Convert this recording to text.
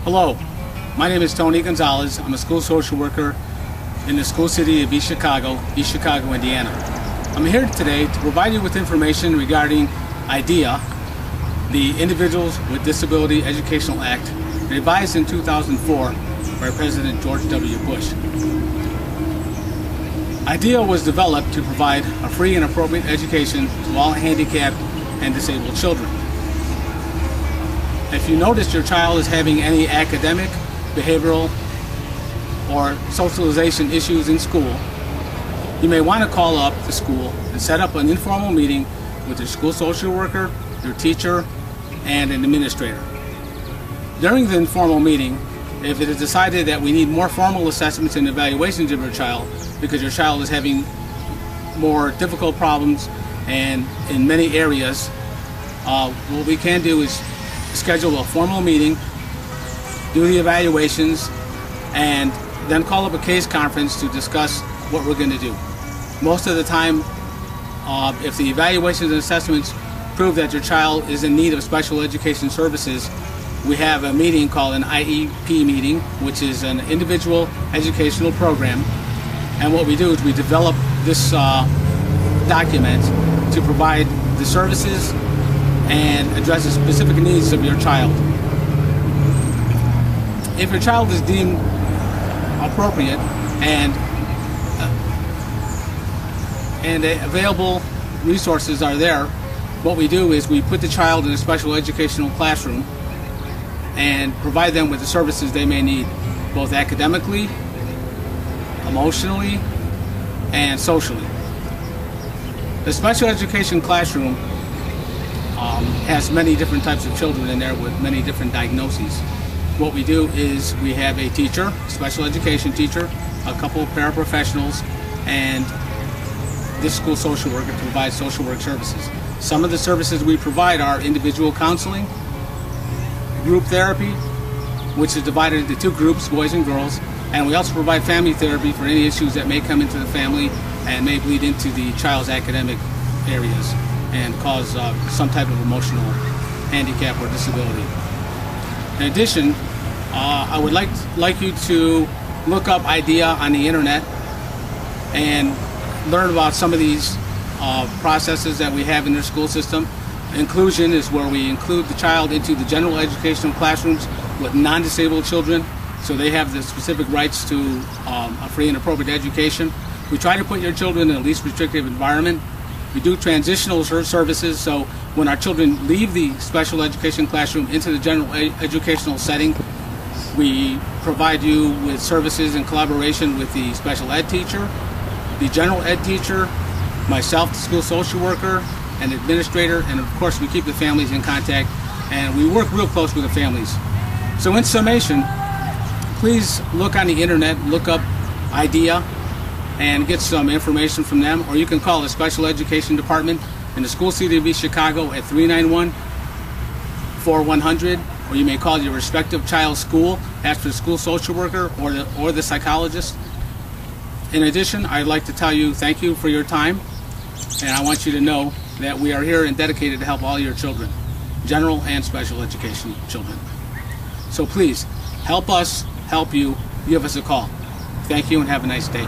Hello, my name is Tony Gonzalez. I'm a school social worker in the school city of East Chicago, Indiana. I'm here today to provide you with information regarding IDEA, the Individuals with Disability Educational Act, revised in 2004 by President George W. Bush. IDEA was developed to provide a free and appropriate education to all handicapped and disabled children. If you notice your child is having any academic, behavioral, or socialization issues in school, you may want to call up the school and set up an informal meeting with your school social worker, your teacher, and an administrator. During the informal meeting, if it is decided that we need more formal assessments and evaluations of your child because your child is having more difficult problems and in many areas, what we can do is schedule a formal meeting, do the evaluations, and then call up a case conference to discuss what we're going to do. Most of the time, if the evaluations and assessments prove that your child is in need of special education services, we have a meeting called an IEP meeting, which is an individual educational program. And what we do is we develop this document to provide the services and address the specific needs of your child. If your child is deemed appropriate and the available resources are there, what we do is we put the child in a special educational classroom and provide them with the services they may need, both academically, emotionally, and socially. The special education classroom has many different types of children in there with many different diagnoses. What we do is we have a teacher, special education teacher, a couple of paraprofessionals, and this school social worker to provide social work services. Some of the services we provide are individual counseling, group therapy, which is divided into two groups, boys and girls, and we also provide family therapy for any issues that may come into the family and may bleed into the child's academic areas and cause some type of emotional handicap or disability. In addition, I would like you to look up IDEA on the internet and learn about some of these processes that we have in their school system. Inclusion is where we include the child into the general educational classrooms with non-disabled children, so they have the specific rights to a free and appropriate education. We try to put your children in a least restrictive environment. We do transitional services, so when our children leave the special education classroom into the general educational setting, we provide you with services in collaboration with the special ed teacher, the general ed teacher, myself, the school social worker, and administrator, and of course we keep the families in contact, and we work real close with the families. So in summation, please look on the internet, look up IDEA, and get some information from them, or you can call the special education department in the school city of East Chicago at 391-4100, or you may call your respective child's school, ask for the school social worker or the psychologist. In addition, I'd like to tell you thank you for your time, and I want you to know that we are here and dedicated to help all your children, general and special education children. So please, help us help you. Give us a call. Thank you and have a nice day.